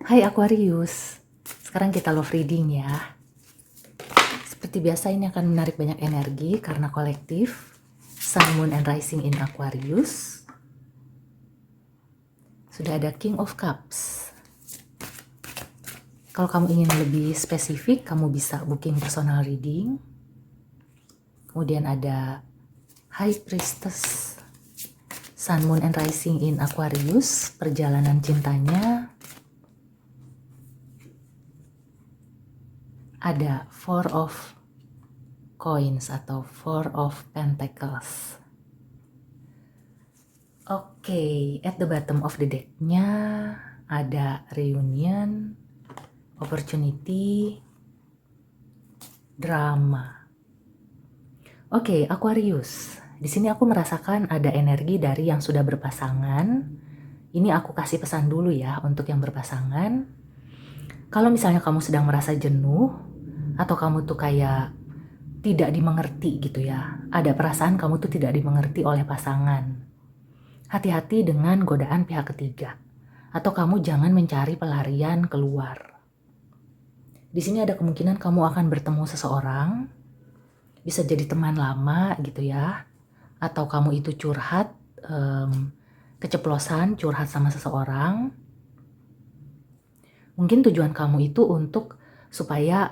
Hai Aquarius, sekarang kita love reading ya. Seperti biasa ini akan menarik banyak energi karena kolektif. Sun, Moon, and Rising in Aquarius. Sudah ada King of Cups. Kalau kamu ingin lebih spesifik, kamu bisa booking personal reading. Kemudian ada High Priestess. Sun, Moon, and Rising in Aquarius, perjalanan cintanya. Ada Four of Coins atau Four of Pentacles. Oke, at the bottom of the deck-nya ada reunion, opportunity, drama. Oke, Aquarius. Di sini aku merasakan ada energi dari yang sudah berpasangan. Ini aku kasih pesan dulu ya untuk yang berpasangan. Kalau misalnya kamu sedang merasa jenuh atau kamu tuh kayak tidak dimengerti gitu ya. Ada perasaan kamu tuh tidak dimengerti oleh pasangan. Hati-hati dengan godaan pihak ketiga. Atau kamu jangan mencari pelarian keluar. Di sini ada kemungkinan kamu akan bertemu seseorang. Bisa jadi teman lama gitu ya. Atau kamu itu curhat, keceplosan curhat sama seseorang. Mungkin tujuan kamu itu untuk supaya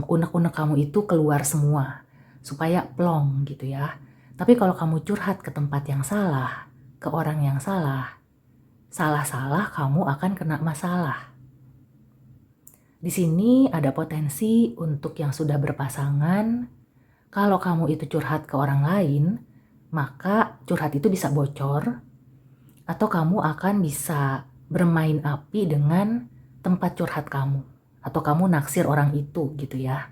unek-unek kamu itu keluar semua. Supaya plong gitu ya. Tapi kalau kamu curhat ke tempat yang salah, ke orang yang salah-salah kamu akan kena masalah. Di sini ada potensi untuk yang sudah berpasangan. Kalau kamu itu curhat ke orang lain, maka curhat itu bisa bocor. Atau kamu akan bisa bermain api dengan tempat curhat kamu. Atau kamu naksir orang itu gitu ya.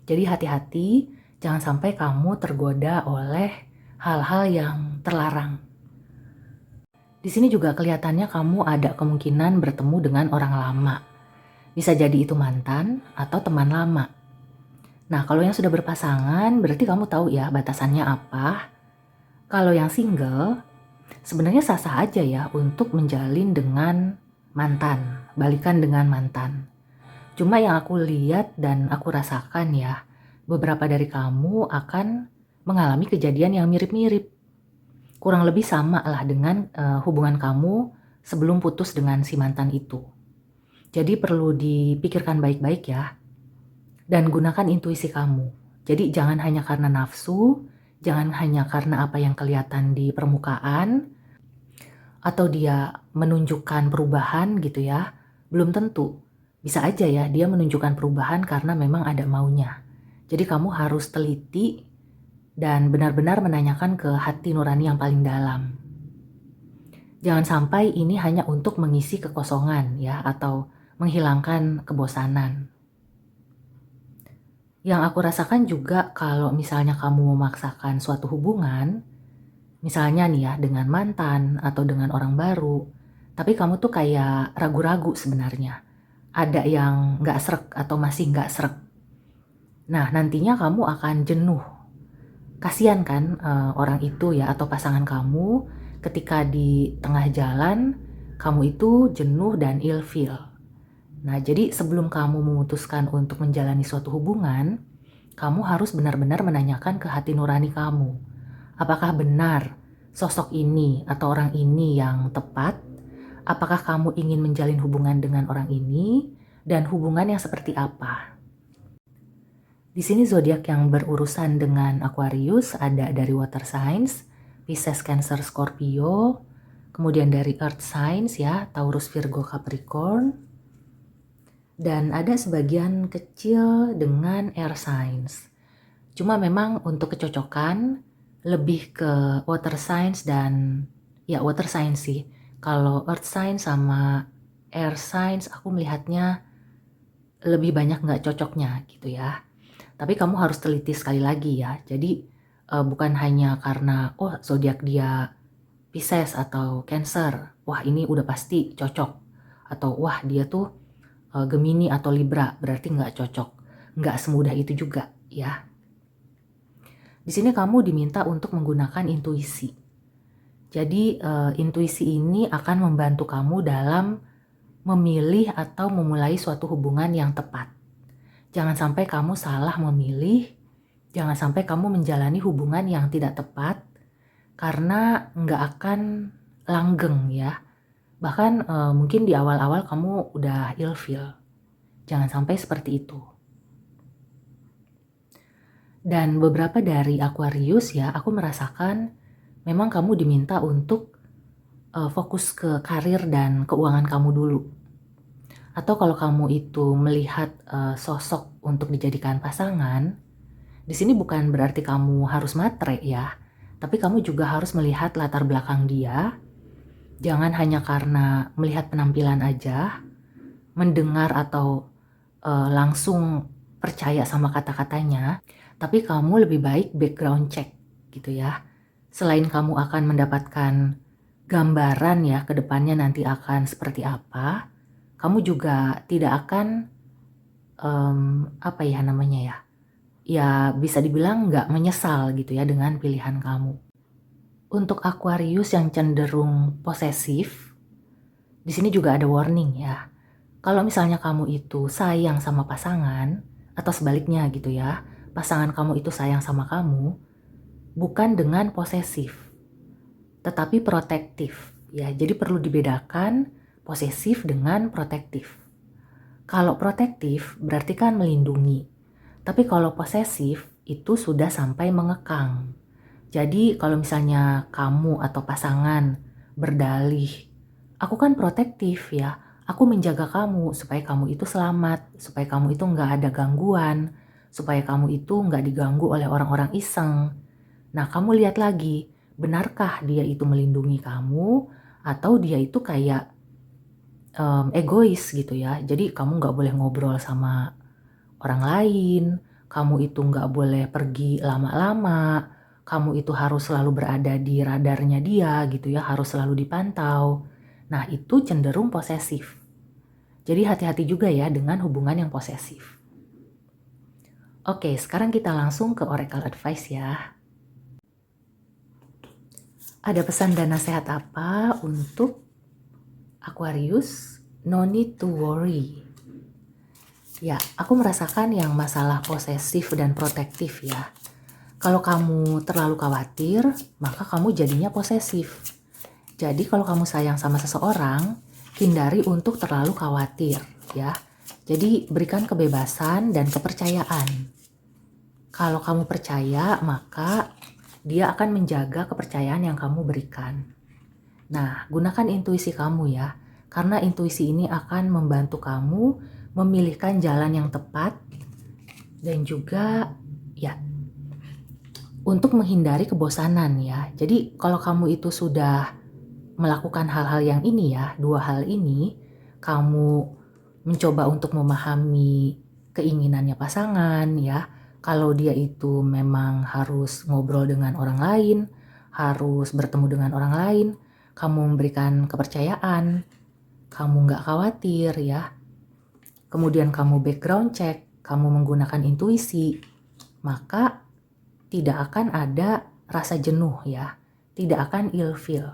Jadi hati-hati, jangan sampai kamu tergoda oleh hal-hal yang terlarang. Di sini juga kelihatannya kamu ada kemungkinan bertemu dengan orang lama. Bisa jadi itu mantan atau teman lama. Nah, kalau yang sudah berpasangan berarti kamu tahu ya batasannya apa. Kalau yang single, sebenarnya sah-sah aja ya untuk menjalin dengan mantan, balikan dengan mantan. Cuma yang aku lihat dan aku rasakan ya, beberapa dari kamu akan mengalami kejadian yang mirip-mirip. Kurang lebih sama lah dengan hubungan kamu sebelum putus dengan si mantan itu. Jadi perlu dipikirkan baik-baik ya. Dan gunakan intuisi kamu. Jadi jangan hanya karena nafsu, jangan hanya karena apa yang kelihatan di permukaan, atau dia menunjukkan perubahan gitu ya. Belum tentu. Bisa aja ya dia menunjukkan perubahan karena memang ada maunya. Jadi kamu harus teliti dan benar-benar menanyakan ke hati nurani yang paling dalam. Jangan sampai ini hanya untuk mengisi kekosongan ya, atau menghilangkan kebosanan. Yang aku rasakan juga kalau misalnya kamu memaksakan suatu hubungan, misalnya nih ya dengan mantan atau dengan orang baru, tapi kamu tuh kayak ragu-ragu sebenarnya. Ada yang gak srek atau masih gak srek. Nah nantinya kamu akan jenuh. Kasian kan orang itu ya atau pasangan kamu ketika di tengah jalan kamu itu jenuh dan ilfeel. Nah jadi sebelum kamu memutuskan untuk menjalani suatu hubungan, kamu harus benar-benar menanyakan ke hati nurani kamu. Apakah benar sosok ini atau orang ini yang tepat? Apakah kamu ingin menjalin hubungan dengan orang ini? Dan hubungan yang seperti apa? Di sini zodiak yang berurusan dengan Aquarius ada dari water signs, Pisces, Cancer, Scorpio, kemudian dari earth signs ya, Taurus, Virgo, Capricorn, dan ada sebagian kecil dengan air signs. Cuma memang untuk kecocokan lebih ke water signs dan ya water signs sih. Kalau earth signs sama air signs aku melihatnya lebih banyak nggak cocoknya gitu ya. Tapi kamu harus teliti sekali lagi ya. Jadi bukan hanya karena oh zodiak dia Pisces atau Cancer, wah ini udah pasti cocok. Atau wah dia tuh Gemini atau Libra, berarti nggak cocok. Nggak semudah itu juga ya. Di sini kamu diminta untuk menggunakan intuisi. Jadi intuisi ini akan membantu kamu dalam memilih atau memulai suatu hubungan yang tepat. Jangan sampai kamu salah memilih, jangan sampai kamu menjalani hubungan yang tidak tepat, karena nggak akan langgeng ya. Bahkan mungkin di awal-awal kamu udah ilfeel. Jangan sampai seperti itu. Dan beberapa dari Aquarius ya, aku merasakan memang kamu diminta untuk fokus ke karir dan keuangan kamu dulu. Atau kalau kamu itu melihat sosok untuk dijadikan pasangan, di sini bukan berarti kamu harus matre ya, tapi kamu juga harus melihat latar belakang dia. Jangan hanya karena melihat penampilan aja, mendengar atau langsung percaya sama kata-katanya, tapi kamu lebih baik background check gitu ya. Selain kamu akan mendapatkan gambaran ya ke depannya nanti akan seperti apa, kamu juga tidak akan apa ya namanya ya, ya bisa dibilang nggak menyesal gitu ya dengan pilihan kamu. Untuk Aquarius yang cenderung posesif, di sini juga ada warning ya. Kalau misalnya kamu itu sayang sama pasangan, atau sebaliknya gitu ya, pasangan kamu itu sayang sama kamu, bukan dengan posesif, tetapi protektif ya. Jadi perlu dibedakan posesif dengan protektif. Kalau protektif berarti kan melindungi, tapi kalau posesif itu sudah sampai mengekang. Jadi kalau misalnya kamu atau pasangan berdalih, aku kan protektif ya, aku menjaga kamu supaya kamu itu selamat, supaya kamu itu nggak ada gangguan, supaya kamu itu nggak diganggu oleh orang-orang iseng. Nah kamu lihat lagi, benarkah dia itu melindungi kamu atau dia itu kayak egois gitu ya. Jadi kamu nggak boleh ngobrol sama orang lain, kamu itu nggak boleh pergi lama-lama, kamu itu harus selalu berada di radarnya dia gitu ya, harus selalu dipantau. Nah itu cenderung posesif. Jadi hati-hati juga ya dengan hubungan yang posesif. Oke, sekarang kita langsung ke Oracle Advice ya. Ada pesan dan nasihat apa untuk Aquarius? No need to worry. Ya, aku merasakan yang masalah posesif dan protektif ya. Kalau kamu terlalu khawatir, maka kamu jadinya posesif. Jadi kalau kamu sayang sama seseorang, hindari untuk terlalu khawatir ya. Jadi berikan kebebasan dan kepercayaan. Kalau kamu percaya, maka dia akan menjaga kepercayaan yang kamu berikan. Nah, gunakan intuisi kamu ya. Karena intuisi ini akan membantu kamu memilihkan jalan yang tepat dan juga ya untuk menghindari kebosanan ya. Jadi kalau kamu itu sudah melakukan hal-hal yang ini ya, dua hal ini, kamu mencoba untuk memahami keinginannya pasangan ya. Kalau dia itu memang harus ngobrol dengan orang lain, harus bertemu dengan orang lain, kamu memberikan kepercayaan, kamu nggak khawatir ya. Kemudian kamu background check, kamu menggunakan intuisi, maka tidak akan ada rasa jenuh ya, tidak akan ilfeel.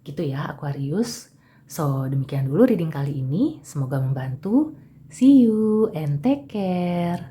Gitu ya Aquarius. So demikian dulu reading kali ini, semoga membantu. See you and take care.